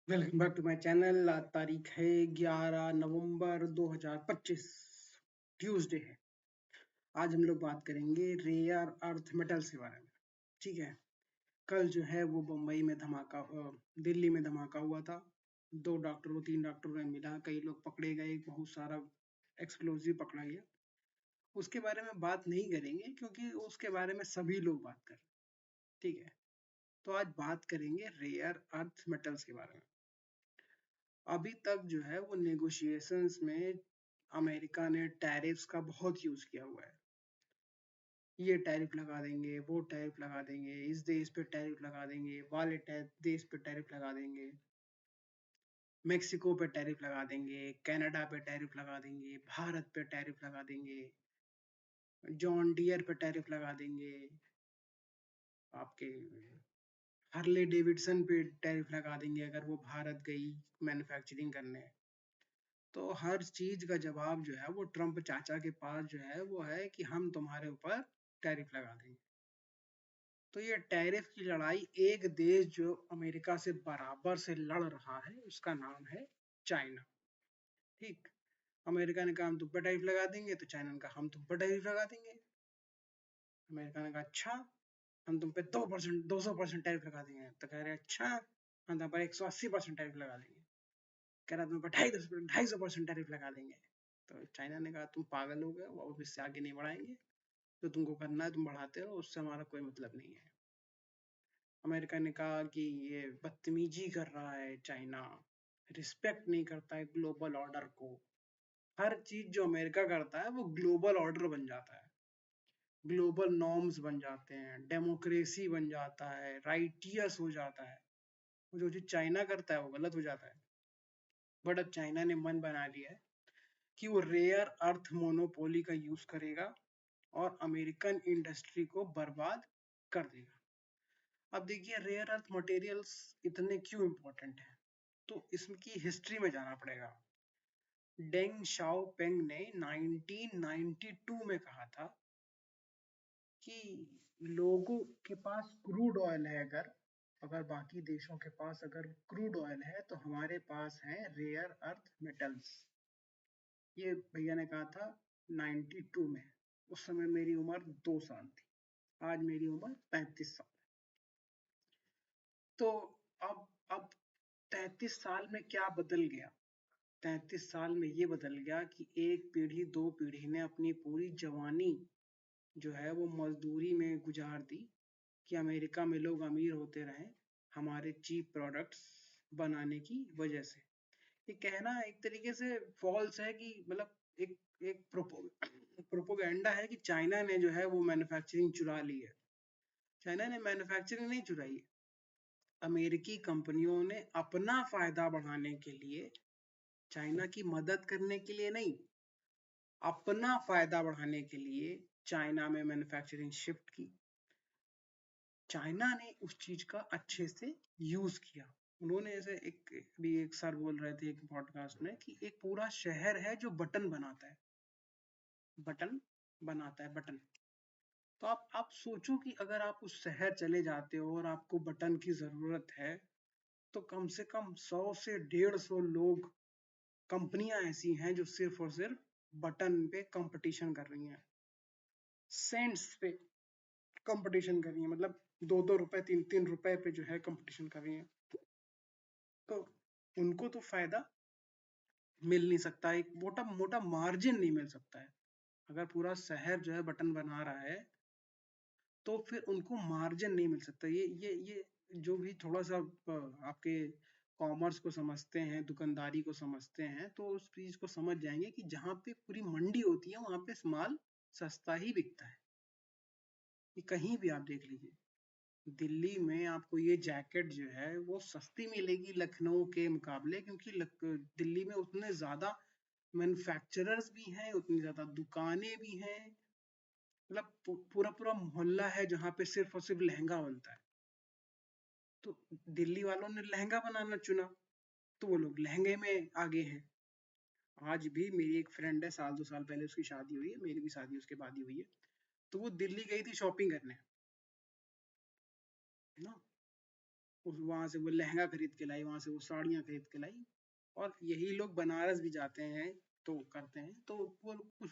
Welcome back to my channel. आज तारीख है 11 नवंबर 2025, ट्यूसडे है। आज हम लोग बात करेंगे रेयर अर्थ मेटल्स के बारे में। ठीक है। कल जो है वो बम्बई में धमाका, दिल्ली में धमाका हुआ था। 2 डॉक्टरों 3 डॉक्टरों ने मिला, कई लोग पकड़े गए, बहुत सारा एक्सप्लोजिव पकड़ा गया। उसके बारे में बात नहीं करेंगे क्योंकि उसके बारे में सभी लोग बात कर रहे हैं। ठीक है। तो आज बात करेंगे रेयर अर्थ मेटल्स के बारे में। अभी तक जो है वो नेगोशिएशंस में अमेरिका ने टैरिफ्स का बहुत यूज किया हुआ है। ये टैरिफ लगा देंगे, वो टैरिफ लगा देंगे, इस देश पे टैरिफ लगा देंगे, वाले देश पे टैरिफ लगा देंगे, मेक्सिको पे टैरिफ लगा देंगे, कनाडा पे टैरिफ लगा देंगे, भारत पे टैरिफ लगा देंगे, जॉन डियर पे टैरिफ लगा देंगे, आपके हार्ले डेविडसन पे टैरिफ लगा देंगे अगर वो भारत गई मैन्युफैक्चरिंग करने। तो हर चीज का जवाब जो है वो ट्रम्प चाचा के पास जो है वो है कि हम तुम्हारे ऊपर टैरिफ लगा देंगे। तो ये टैरिफ की लड़ाई एक देश जो अमेरिका से बराबर से लड़ रहा है उसका नाम है चाइना। ठीक। अमेरिका ने कहा हम तुम पर टैरिफ लगा देंगे, तो चाइना ने कहा हम तुम पर टैरिफ लगा देंगे। अमेरिका ने कहा अच्छा, हम तुम पे 2% 200% टैरिफ लगा देंगे। तो कह रहे अच्छा, हम तुम पर 180% टैरिफ लगा देंगे। कह रहा तुम पर 250% टैरिफ लगा देंगे। तो चाइना ने कहा तुम पागल हो गए, वो अब इससे आगे नहीं बढ़ाएंगे, जो तुमको करना है तुम बढ़ाते रहो, उससे हमारा कोई मतलब नहीं है। अमेरिका ने कहा कि ये बदतमीजी कर रहा है चाइना, रिस्पेक्ट नहीं करता है ग्लोबल ऑर्डर को। हर चीज जो अमेरिका करता है वो ग्लोबल ऑर्डर बन जाता है, ग्लोबल नॉर्म्स बन जाते हैं, डेमोक्रेसी बन जाता है, राइटियस हो जाता है। जो चीज चाइना करता है वो गलत हो जाता है। बट अब चाइना ने मन बना लिया है कि वो रेयर अर्थ मोनोपोली का यूज करेगा और अमेरिकन इंडस्ट्री को बर्बाद कर देगा। अब देखिए रेयर अर्थ मटेरियल्स इतने क्यों इम्पोर्टेंट है, तो इसकी हिस्ट्री में जाना पड़ेगा। डेंग शाओपेंग ने 1992 में कहा था कि लोगों के पास क्रूड ऑयल है, अगर अगर बाकी देशों के पास अगर क्रूड ऑयल है तो हमारे पास है रेयर अर्थ मेटल्स। ये भैया ने कहा था 92 में। उस समय मेरी उम्र 2 साल थी, आज मेरी उम्र 35 साल। तो अब 33 साल में क्या बदल गया? 33 साल में ये बदल गया कि एक पीढ़ी दो पीढ़ी ने अपनी पूरी जवानी जो है वो मजदूरी में गुजार दी कि अमेरिका में लोग अमीर होते रहें हमारे चीप प्रोडक्ट्स बनाने की वजह से। ये कहना एक तरीके से फॉल्स है कि मतलब एक एक प्रोपोगंडा है कि चाइना ने जो है वो मैन्युफैक्चरिंग चुरा ली है। चाइना ने मैन्युफैक्चरिंग नहीं चुराई है। अमेरिकी कंपनियों ने अपना फायदा बढ़ाने के लिए, चाइना की मदद करने के लिए नहीं, अपना फायदा बढ़ाने के लिए चाइना में मैन्युफैक्चरिंग शिफ्ट की। चाइना ने उस चीज का अच्छे से यूज किया। उन्होंने ऐसे एक सर बोल रहे थे एक पॉडकास्ट में कि एक पूरा शहर है जो बटन बनाता है, बटन बनाता है, बटन। तो आप सोचो कि अगर आप उस शहर चले जाते हो और आपको बटन की जरूरत है, तो कम से कम 100 से 150 लोग, कंपनियां ऐसी हैं जो सिर्फ और सिर्फ बटन पे कंपटीशन कर रही हैं, सेंट्स पे कंपटीशन कर रही हैं, मतलब 2-2 रुपए 3-3 रुपए पे जो है कंपटीशन कर रही हैं। तो उनको तो फायदा मिल नहीं सकता, एक मोटा मोटा मार्जिन नहीं मिल सकता है। अगर पूरा शहर जो है बटन बना रहा है तो फिर उनको मार्जिन नहीं मिल सकता। ये जो भी थोड़ा सा आपके कॉमर्स को समझते हैं, दुकानदारी को समझते हैं, तो उस चीज को समझ जाएंगे कि जहाँ पे पूरी मंडी होती है वहां पे माल सस्ता ही बिकता है। ये कहीं भी आप देख लीजिए, दिल्ली में आपको ये जैकेट जो है वो सस्ती मिलेगी लखनऊ के मुकाबले, क्योंकि दिल्ली में उतने ज्यादा मैन्युफैक्चरर्स भी हैं, उतनी ज्यादा दुकानें भी हैं, मतलब पूरा पूरा मोहल्ला है जहाँ पे सिर्फ और सिर्फ लहंगा बनता है। तो दिल्ली वालों ने लहंगा बनाना चुना, तो वो लोग लहंगे में आगे हैं। आज भी मेरी एक फ्रेंड है, 1-2 साल पहले उसकी शादी हुई है, मेरी भी शादी उसके बाद ही हुई है। तो वो दिल्ली गई थी शॉपिंग करने, ना। वहां से वो लहंगा खरीद के लाई, वहां से वो साड़ियाँ खरीद के लाई, और यही लोग बनारस भी जाते हैं तो करते हैं, तो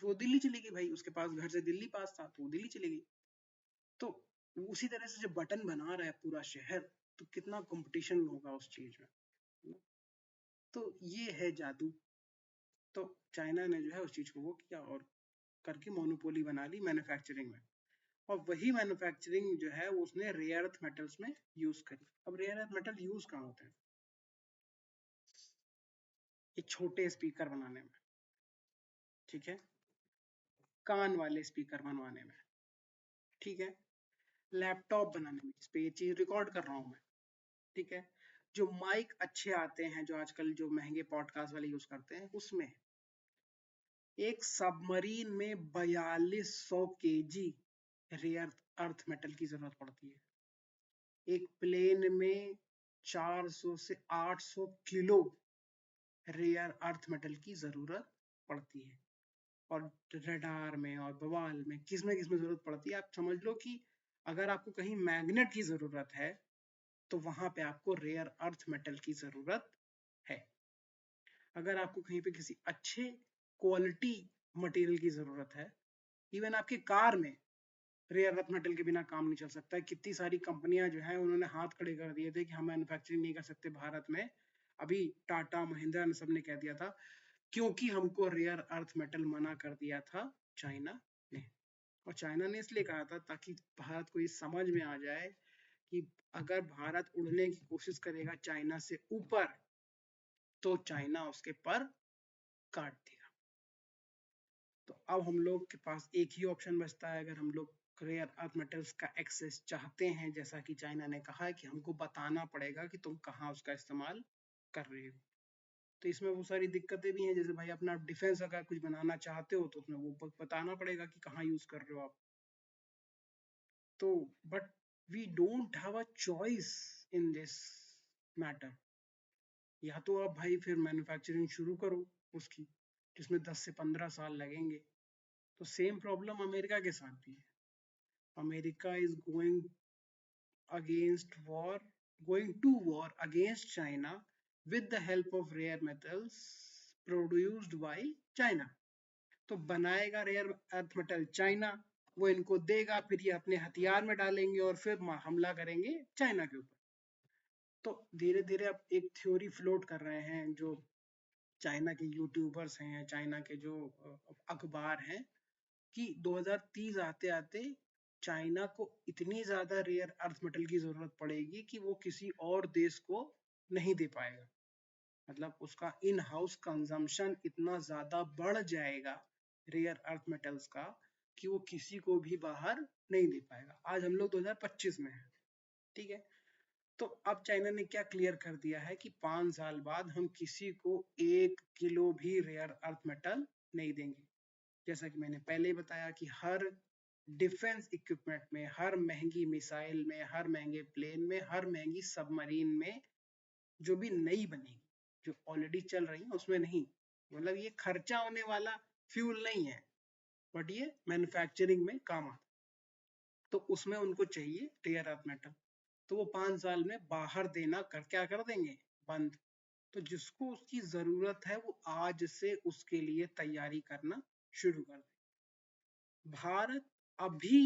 वो दिल्ली चली गई भाई, उसके पास घर से दिल्ली पास था तो वो दिल्ली चली गई। तो उसी तरह से जब बटन बना रहा है पूरा शहर, तो कितना कंपटीशन होगा उस चीज में, है ना? तो ये है जादू। तो चाइना ने जो है उस चीज को वो किया और करके मोनोपोली बना ली मैन्युफैक्चरिंग में, और वही मैन्युफैक्चरिंग जो है वो उसने रेयर अर्थ मेटल्स में यूज करी। अब रेयर अर्थ मेटल यूज कहाँ होते हैं? ये छोटे स्पीकर बनाने में, ठीक है, कान वाले स्पीकर बनवाने में, ठीक है, लैपटॉप बनाने में, इस पे ये चीज रिकॉर्ड कर रहा हूँ मैं, ठीक है, जो माइक अच्छे आते हैं जो आजकल जो महंगे पॉडकास्ट वाले यूज करते हैं उसमें, एक सबमरीन में 4200 kg रेयर अर्थ मेटल की जरूरत पड़ती है। एक प्लेन में 400 से 800 किलो रेयर अर्थ मेटल की जरूरत पड़ती है। और रडार में और बवाल में किस में जरूरत पड़ती है, आप समझ लो कि अगर आपको कहीं मैग्नेट की जरूरत है तो वहां पे आपको रेयर अर्थ मेटल की जरूरत है। अगर आपको कहीं पे किसी अच्छे क्वालिटी मटेरियल की जरूरत है, इवन आपकी कार में रेयर अर्थ मेटल के बिना काम नहीं चल सकता है। कितनी सारी कंपनियां जो है उन्होंने हाथ खड़े कर दिए थे कि हम मैन्युफैक्चरिंग नहीं कर सकते भारत में, अभी टाटा महिंद्रा ने सबने कह दिया था, क्योंकि हमको रेयर अर्थ मेटल मना कर दिया था चाइना ने। और चाइना ने इसलिए कहा था ताकि भारत को ये समझ में आ जाए कि अगर भारत उड़ने की कोशिश करेगा चाइना से ऊपर तो चाइना उसके पर काट देगा। तो अब हम लोग के पास एक ही ऑप्शन बचता है, अगर हम लोग रेयर अर्थ मेटल्स का एक्सेस चाहते हैं, जैसा कि चाइना ने कहा है कि हमको बताना पड़ेगा कि तुम कहाँ उसका इस्तेमाल कर रहे हो। तो इसमें वो सारी दिक्कतें भी हैं, जैसे भाई अपना डिफेंस अगर कुछ बनाना चाहते हो तो उसमें वो बताना पड़ेगा कि कहाँ यूज कर रहे हो आप। तो but we don't have a choice in this matter. या तो आप भाई फिर मैन्युफैक्चरिंग शुरू करो उसकी, जिसमें 10 से 15 साल लगेंगे। तो सेम प्रॉब्लम अमेरिका के साथ भी है। America is against war going to war against China with the help of rare metals produced by China। तो बनाएगा रेयर अर्थ मेटल चाइना, वो इनको देगा, फिर ये अपने हथियार में डालेंगे और फिर हमला करेंगे चाइना के ऊपर। तो धीरे धीरे अब एक थ्योरी फ्लोट कर रहे हैं जो चाइना के यूट्यूबर्स हैं, चाइना के जो अखबार हैं, कि 2030 आते आते चाइना को इतनी ज्यादा रेयर अर्थ मेटल की जरूरत पड़ेगी कि वो किसी और देश को नहीं दे पाएगा। मतलब उसका इन हाउस कंजम्पशन इतना ज्यादा बढ़ जाएगा रेयर अर्थ मेटल्स का कि वो किसी को भी बाहर नहीं दे पाएगा। आज हम लोग 2025 में हैं, ठीक है। तो अब चाइना ने क्या क्लियर कर दिया है कि 5 साल बाद हम किसी को 1 किलो भी रेयर अर्थ मेटल नहीं देंगे। जैसा कि मैंने पहले ही बताया कि हर डिफेंस इक्विपमेंट में, हर महंगी मिसाइल में, हर महंगे प्लेन में, हर महंगी सबमरीन में जो भी नई बनेगी, जो ऑलरेडी चल रही है उसमें नहीं, मतलब ये खर्चा होने वाला फ्यूल नहीं है, बट ये मैन्युफैक्चरिंग में काम आता, तो उसमें उनको चाहिए रेयर अर्थ मेटल। तो वो 5 साल में बाहर देना क्या कर देंगे, बंद। तो जिसको उसकी जरूरत है वो आज से उसके लिए तैयारी करना शुरू कर दे। भारत अभी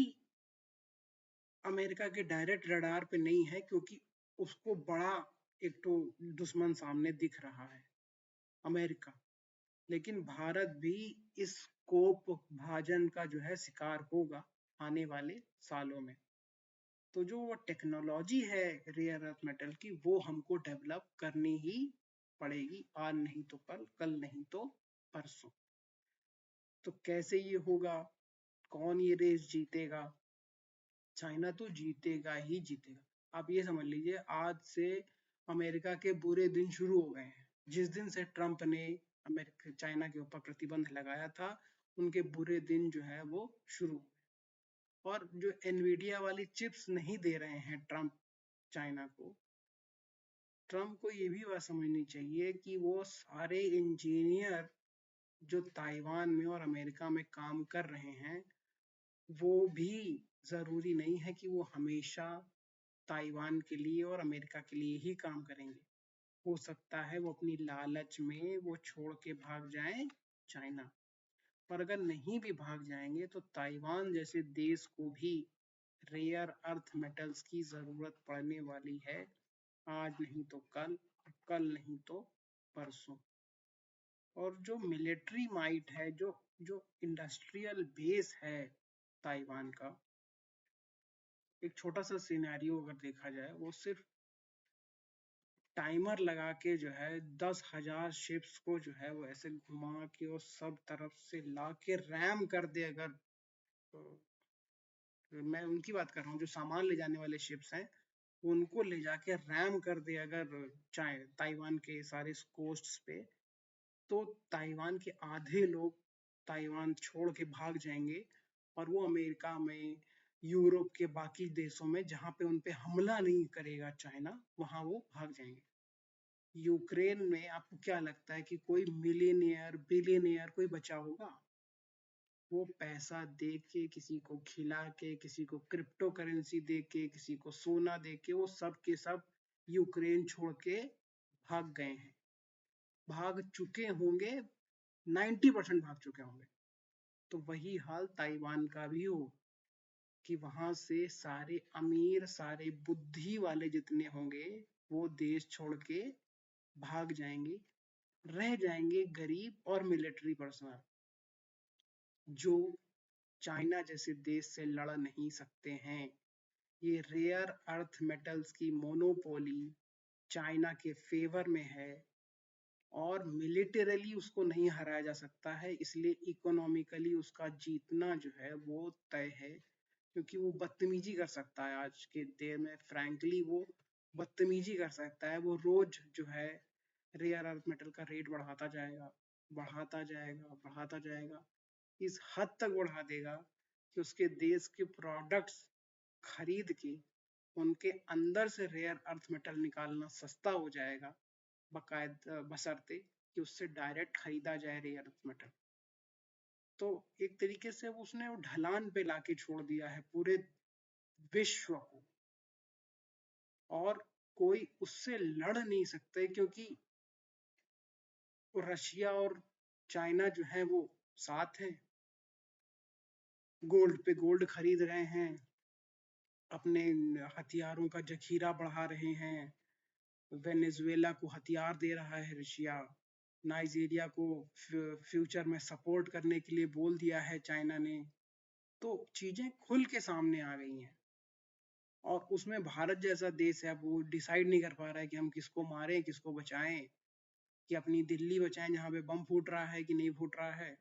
अमेरिका के डायरेक्ट रडार पे नहीं है क्योंकि उसको बड़ा एक तो दुश्मन सामने दिख रहा है, अमेरिका। लेकिन भारत भी इस कोप भाजन का जो है शिकार होगा आने वाले सालों में। तो जो वो टेक्नोलॉजी है रेयर अर्थ मेटल की, वो हमको डेवलप करनी ही पड़ेगी, आज नहीं तो कल, कल नहीं तो परसों। तो कैसे ये होगा, कौन ये रेस जीतेगा? चाइना तो जीतेगा ही जीतेगा। आप ये समझ लीजिए, आज से अमेरिका के बुरे दिन शुरू हो गए हैं। जिस दिन से ट्रंप ने अमेरिका चाइना के ऊपर प्रतिबंध लगाया था, उनके बुरे दिन जो है वो शुरू हुए। और जो एनवीडिया वाली चिप्स नहीं दे रहे हैं ट्रंप चाइना को, ट्रंप को ये भी बात समझनी चाहिए कि वो सारे इंजीनियर जो ताइवान में और अमेरिका में काम कर रहे हैं, वो भी जरूरी नहीं है कि वो हमेशा ताइवान के लिए और अमेरिका के लिए ही काम करेंगे। हो सकता है वो अपनी लालच में वो छोड़ के भाग जाएं चाइना, पर अगर नहीं भी भाग जाएंगे तो ताइवान जैसे देश को भी रेयर अर्थ मेटल्स की जरूरत पड़ने वाली है, आज नहीं तो कल, कल नहीं तो परसों। और जो मिलिट्री माइट है, जो जो इंडस्ट्रियल बेस है ताइवान का, एक छोटा सा सिनेरियो अगर देखा जाए, वो सिर्फ टाइमर लगा के जो है 10,000 शिप्स को जो है वो ऐसे घुमा के और सब तरफ से ला के रैम कर दे। अगर तो, मैं उनकी बात कर रहा हूँ जो सामान ले जाने वाले शिप्स हैं, उनको ले जाके रैम कर दे अगर चाहे ताइवान के सारे कोस्ट्स पे, तो ताइवान के आधे लोग ताइवान छोड़ के भाग जाएंगे और वो अमेरिका में, यूरोप के बाकी देशों में जहाँ पे उन पे हमला नहीं करेगा चाइना, वहां वो भाग जाएंगे। यूक्रेन में आपको क्या लगता है कि कोई मिलियनियर बिलियनियर कोई बचा होगा? वो पैसा दे के, किसी को खिला के, किसी को क्रिप्टो करेंसी दे के, किसी को सोना दे के, वो सब के सब यूक्रेन छोड़ के भाग गए हैं, भाग चुके होंगे, 90% भाग चुके होंगे। तो वही हाल ताइवान का भी हो कि वहां से सारे अमीर, सारे बुद्धि वाले जितने होंगे, वो देश छोड़ के भाग जाएंगे। रह जाएंगे गरीब और मिलिट्री पर्सनल, जो चाइना जैसे देश से लड़ नहीं सकते हैं। ये रेयर अर्थ मेटल्स की मोनोपोली चाइना के फेवर में है और मिलिटरली उसको नहीं हराया जा सकता है, इसलिए इकोनॉमिकली उसका जीतना जो है वो तय है। क्योंकि वो बदतमीजी कर सकता है, आज के देर में फ्रैंकली वो बदतमीजी कर सकता है। वो रोज जो है रेयर अर्थ मेटल का रेट बढ़ाता जाएगा, बढ़ाता जाएगा, बढ़ाता जाएगा, इस हद तक बढ़ा देगा कि उसके देश के प्रोडक्ट्स खरीद के उनके अंदर से रेयर अर्थ मेटल निकालना सस्ता हो जाएगा, बकायदा बशर्ते कि उससे डायरेक्ट खरीदा जाए रेयर अर्थ मेटल। तो एक तरीके से वो उसने ढलान पे लाके छोड़ दिया है पूरे विश्व को, और कोई उससे लड़ नहीं सकते, क्योंकि रशिया और चाइना जो है वो साथ हैं, गोल्ड पे गोल्ड खरीद रहे हैं, अपने हथियारों का जखीरा बढ़ा रहे हैं। वेनेजुएला को हथियार दे रहा है रशिया, नाइजीरिया को फ्यूचर में सपोर्ट करने के लिए बोल दिया है चाइना ने। तो चीजें खुल के सामने आ गई हैं, और उसमें भारत जैसा देश है वो डिसाइड नहीं कर पा रहा है कि हम किसको मारें, किसको बचाएं, कि अपनी दिल्ली बचाएं जहाँ पे बम फूट रहा है कि नहीं फूट रहा है।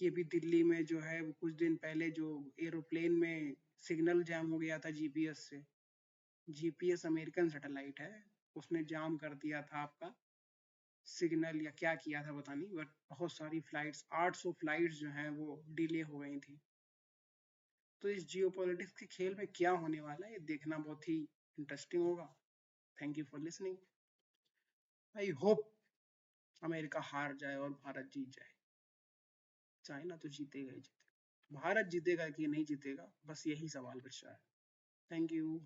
कि अभी दिल्ली में जो है वो कुछ दिन पहले जो एरोप्लेन में सिग्नल जैम हो गया था जीपीएस से, जीपीएस अमेरिकन सैटेलाइट है, उसने जाम कर दिया था आपका सिग्नल, या क्या किया था पता नहीं, बट बहुत सारी फ्लाइट्स, 800 फ्लाइट्स जो हैं वो डिले हो गई थी। तो इस जियोपॉलिटिक्स के खेल में क्या होने वाला है ये देखना बहुत ही इंटरेस्टिंग होगा। Thank you for listening. I hope America हार जाए और भारत जीत जाए। चाइना तो जीतेगा ही जीतेगा, भारत जीतेगा कि नहीं जीतेगा, बस यही सवाल बच रहा है। Thank you.